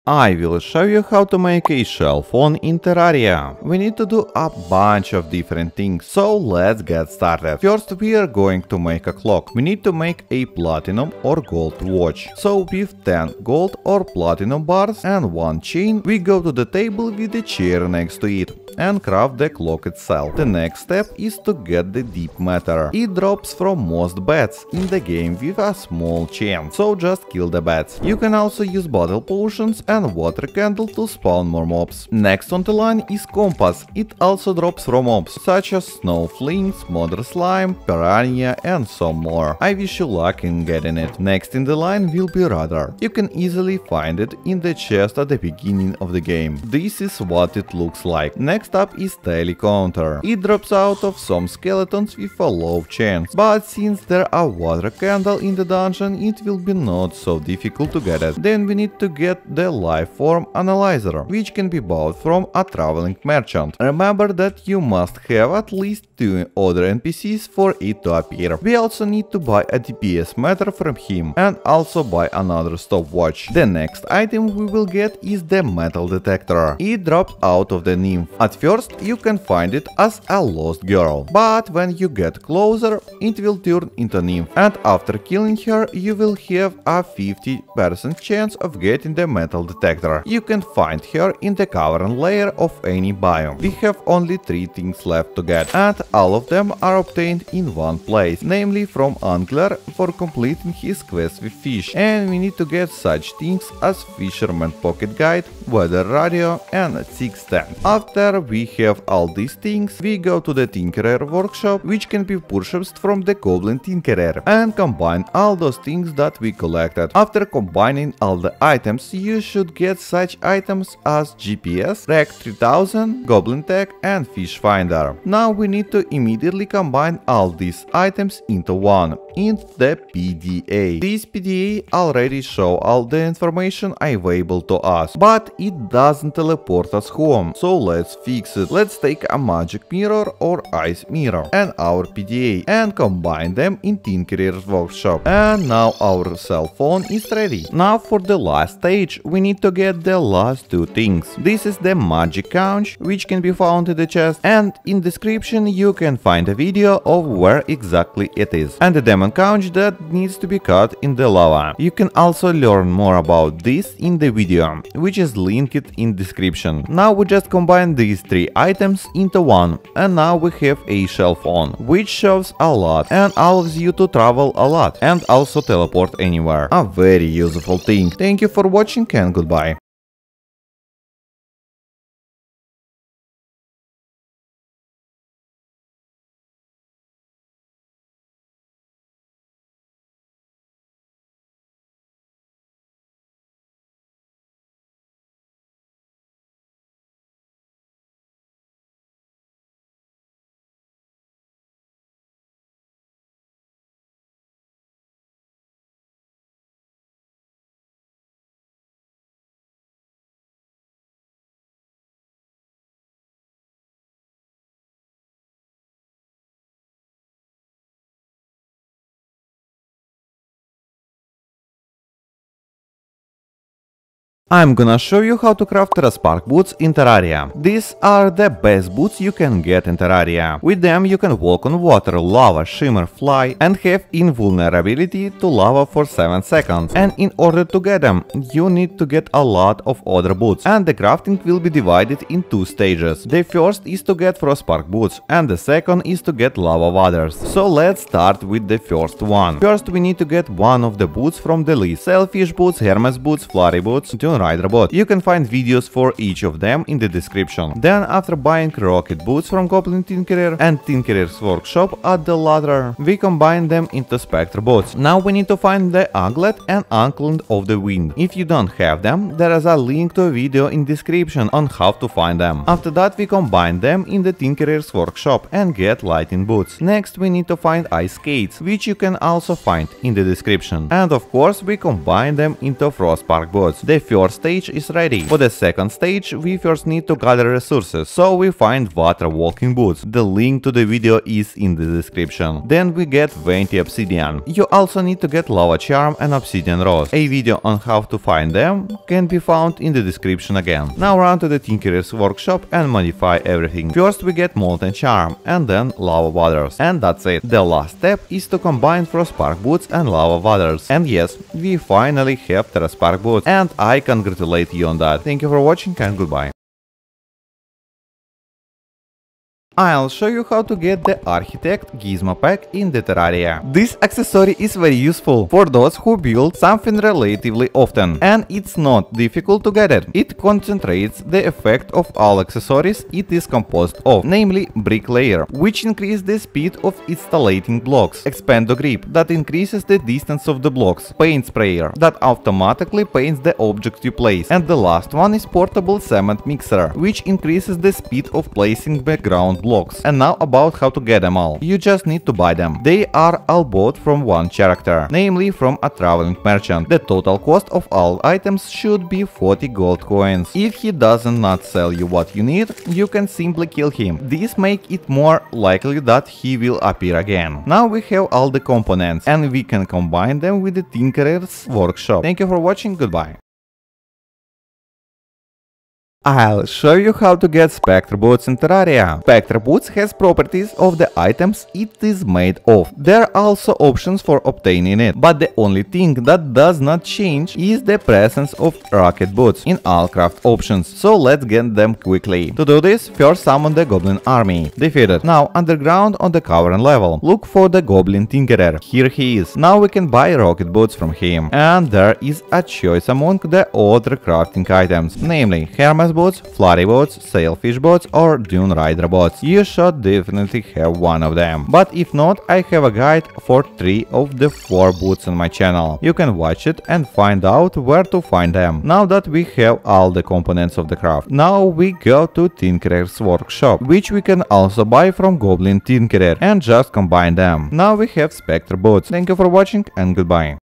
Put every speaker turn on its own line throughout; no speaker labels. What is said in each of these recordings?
I will show you how to make a shell phone in Terraria. We need to do a bunch of different things, so let's get started. First we are going to make a clock. We need to make a platinum or gold watch. So with 10 gold or platinum bars and 1 chain, we go to the table with the chair next to it and craft the clock itself. The next step is to get the deep matter. It drops from most bats in the game with a small chance, so just kill the bats. You can also use battle potions and water candle to spawn more mobs. Next on the line is compass. It also drops from mobs such as snow flinks, mother slime, piranha and some more. I wish you luck in getting it. Next in the line will be radar. You can easily find it in the chest at the beginning of the game. This is what it looks like. Next up is tally counter. It drops out of some skeletons with a low chance, but since there are water candle in the dungeon, it will be not so difficult to get it. Then we need to get the life form analyzer, which can be bought from a traveling merchant. Remember that you must have at least 2 other NPCs for it to appear. We also need to buy a DPS meter from him and also buy another stopwatch. The next item we will get is the metal detector. It drops out of the nymph. At first you can find it as a lost girl, but when you get closer it will turn into nymph, and after killing her you will have a 50% chance of getting the metal detector. You can find her in the cavern layer of any biome. We have only 3 things left to get, and all of them are obtained in one place, namely from Angler for completing his quest with fish, and we need to get such things as Fisherman Pocket Guide, Weather Radio and Six Stand. After we have all these things, we go to the Tinkerer workshop, which can be purchased from the Goblin Tinkerer, and combine all those things that we collected. After combining all the items, you should get such items as GPS, Rec 3000, Goblin Tech and Fish Finder. Now we need to immediately combine all these items into one, in the PDA. This PDA already show all the information available to us, but it doesn't teleport us home, so let's fix it. Let's take a magic mirror or ice mirror and our PDA and combine them in Tinkerer's workshop. And now our cell phone is ready. Now for the last stage we need to get the last 2 things. This is the magic conch, which can be found in the chest, and in description you can find a video of where exactly it is, and the demon conch that needs to be caught in the lava. You can also learn more about this in the video, which is linked in description. Now we just combine these 3 items into one, and now we have a shell phone, which shows a lot and allows you to travel a lot and also teleport anywhere. A very useful thing. Thank you for watching and goodbye. I'm gonna show you how to craft Terraspark boots in Terraria. These are the best boots you can get in Terraria. With them you can walk on water, lava, shimmer, fly and have invulnerability to lava for 7 seconds. And in order to get them, you need to get a lot of other boots, and the crafting will be divided in 2 stages. The first is to get Frostpark boots and the second is to get lava waders. So let's start with the first one. First we need to get one of the boots from the list: Sailfish boots, Hermes boots, Flurry boots, Rider bot. You can find videos for each of them in the description. Then after buying rocket boots from Goblin Tinkerer and Tinkerer's workshop at the ladder, we combine them into Spectre boots. Now we need to find the Aglet and Anklet of the Wind. If you don't have them, there is a link to a video in description on how to find them. After that we combine them in the Tinkerer's workshop and get lightning boots. Next we need to find ice skates, which you can also find in the description. And of course we combine them into Frostpark boots. The first first stage is ready. For the second stage, we first need to gather resources, so we find water walking boots. The link to the video is in the description. Then we get 20 obsidian. You also need to get lava charm and obsidian rose. A video on how to find them can be found in the description again. Now run to the Tinkerer's workshop and modify everything. First we get molten charm and then lava waters. And that's it. The last step is to combine Spark boots and lava waters. And yes, we finally have Spark boots, and I congratulate you on that. Thank you for watching and goodbye. I'll show you how to get the Architect Gizmo pack in the Terraria. This accessory is very useful for those who build something relatively often, and it's not difficult to get it. It concentrates the effect of all accessories it is composed of, namely brick layer, which increases the speed of installing blocks, expando grip, that increases the distance of the blocks, paint sprayer, that automatically paints the object you place, and the last one is portable cement mixer, which increases the speed of placing background blocks. And now about how to get them all. You just need to buy them. They are all bought from one character, namely from a traveling merchant. The total cost of all items should be 40 gold coins. If he doesn't not sell you what you need, you can simply kill him. This makes it more likely that he will appear again. Now we have all the components and we can combine them with the Tinkerer's workshop. Thank you for watching, goodbye. I'll show you how to get Spectre Boots in Terraria. Spectre Boots has properties of the items it is made of. There are also options for obtaining it, but the only thing that does not change is the presence of Rocket Boots in all craft options, so let's get them quickly. To do this, first summon the Goblin Army. Defeated. Now underground on the cavern level, look for the Goblin Tinkerer. Here he is. Now we can buy Rocket Boots from him, and there is a choice among the other crafting items, namely Hermes boots, flurry boots, sailfish boots or dune rider boots. You should definitely have one of them, but if not, I have a guide for 3 of the 4 boots on my channel. You can watch it and find out where to find them. Now that we have all the components of the craft, now we go to Tinkerer's workshop, which we can also buy from Goblin Tinkerer, and just combine them. Now we have Spectre boots. Thank you for watching and goodbye.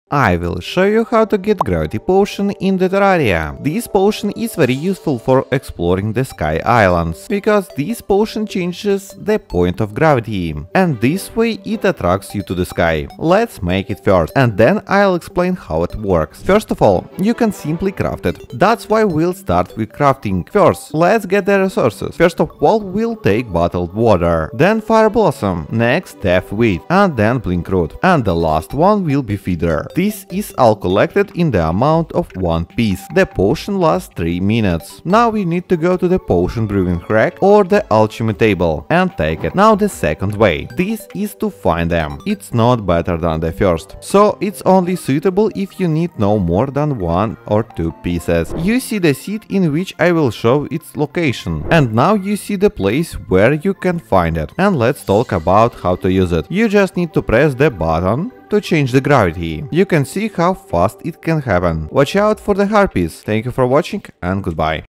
I will show you how to get Gravity Potion in the Terraria. This potion is very useful for exploring the Sky Islands, because this potion changes the point of gravity, and this way it attracts you to the sky. Let's make it first, and then I'll explain how it works. First of all, you can simply craft it. That's why we'll start with crafting. First, let's get the resources. First of all, we'll take bottled water, then Fire Blossom, next Death Wheat, and then Blink Root, and the last one will be Feeder. This is all collected in the amount of 1 piece. The potion lasts 3 minutes. Now we need to go to the potion brewing rack or the alchemy table and take it. Now the second way. This is to find them. It's not better than the first, so it's only suitable if you need no more than 1 or 2 pieces. You see the seed in which I will show its location. And now you see the place where you can find it. And let's talk about how to use it. You just need to press the button to change the gravity. You can see how fast it can happen. Watch out for the harpies. Thank you for watching and goodbye.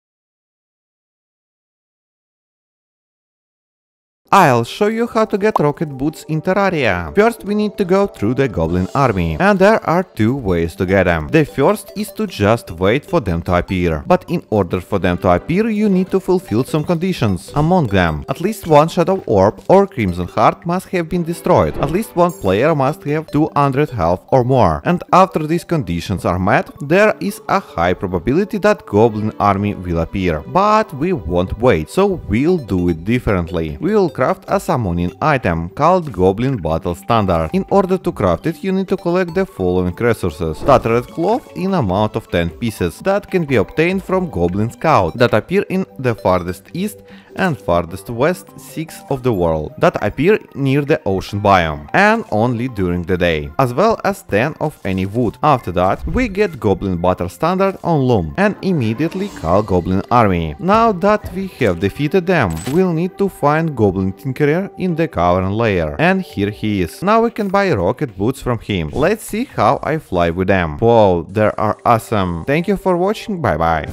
I'll show you how to get rocket boots in Terraria. First we need to go through the Goblin Army, and there are 2 ways to get them. The first is to just wait for them to appear, but in order for them to appear you need to fulfill some conditions. Among them, at least 1 Shadow Orb or Crimson Heart must have been destroyed, at least 1 player must have 200 health or more, and after these conditions are met, there is a high probability that Goblin Army will appear. But we won't wait, so we'll do it differently. We will craft a summoning item called Goblin Battle Standard. In order to craft it, you need to collect the following resources. Tattered cloth in amount of 10 pieces that can be obtained from Goblin Scout that appear in the farthest east and farthest west 6 of the world that appear near the ocean biome and only during the day, as well as 10 of any wood. After that, we get Goblin Battle Standard on Loom and immediately call Goblin Army. Now that we have defeated them, we'll need to find Goblin Tinkerer in the cavern layer, and here he is. Now we can buy rocket boots from him. Let's see how I fly with them. Wow, they are awesome. Thank you for watching, bye bye.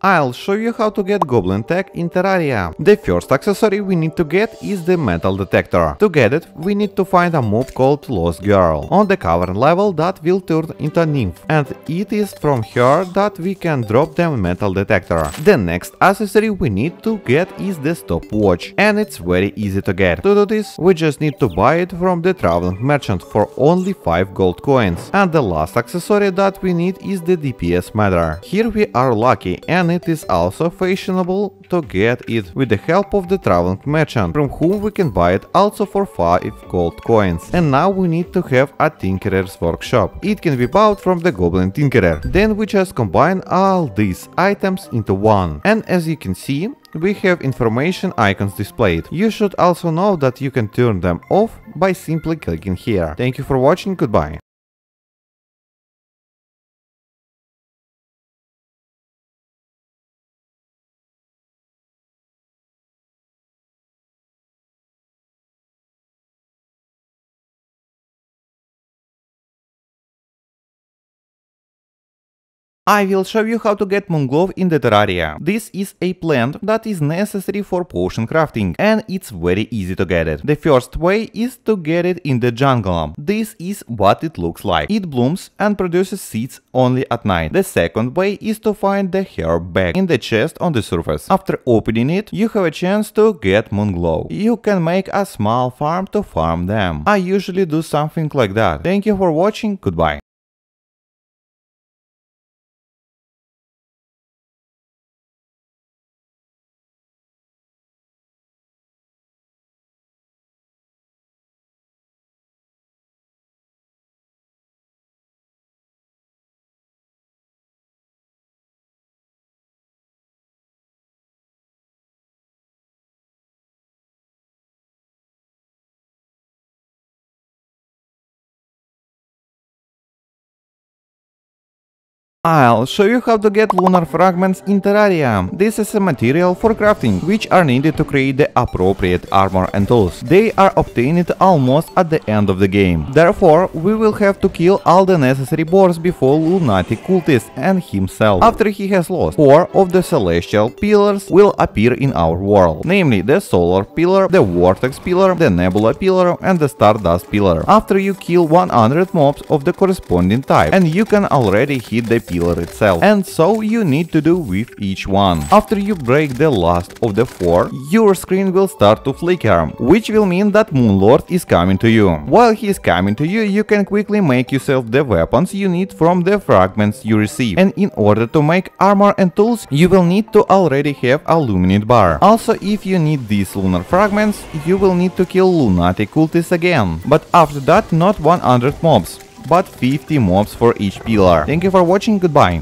I'll show you how to get Goblin Tech in Terraria. The first accessory we need to get is the metal detector. To get it, we need to find a mob called Lost Girl on the cavern level that will turn into a nymph, and it is from her that we can drop the metal detector. The next accessory we need to get is the stopwatch, and it's very easy to get. To do this, we just need to buy it from the traveling merchant for only 5 gold coins. And the last accessory that we need is the DPS meter. Here we are lucky, and it is also fashionable to get it with the help of the traveling merchant, from whom we can buy it also for 5 gold coins. And now we need to have a Tinkerer's workshop. It can be bought from the Goblin Tinkerer. Then we just combine all these items into one. And as you can see, we have information icons displayed. You should also know that you can turn them off by simply clicking here. Thank you for watching, goodbye. I will show you how to get Moonglove in the Terraria. This is a plant that is necessary for potion crafting, and it's very easy to get it. The first way is to get it in the jungle. This is what it looks like. It blooms and produces seeds only at night. The second way is to find the herb bag in the chest on the surface. After opening it, you have a chance to get Moonglove. You can make a small farm to farm them. I usually do something like that. Thank you for watching, goodbye. I'll show you how to get Lunar Fragments in Terraria. This is a material for crafting, which are needed to create the appropriate armor and tools. They are obtained almost at the end of the game. Therefore, we will have to kill all the necessary boss before Lunatic Cultist and himself. After he has lost, 4 of the celestial pillars will appear in our world, namely the Solar Pillar, the Vortex Pillar, the Nebula Pillar, and the Stardust Pillar. After you kill 100 mobs of the corresponding type, and you can already hit the pillar itself, and so you need to do with each one. After you break the last of the 4, your screen will start to flicker, which will mean that Moonlord is coming to you. While he is coming to you, you can quickly make yourself the weapons you need from the fragments you receive, and in order to make armor and tools, you will need to already have a luminate bar. Also, if you need these lunar fragments, you will need to kill Lunatic Cultist again, but after that not 100 mobs, but 50 mobs for each pillar. Thank you for watching, goodbye.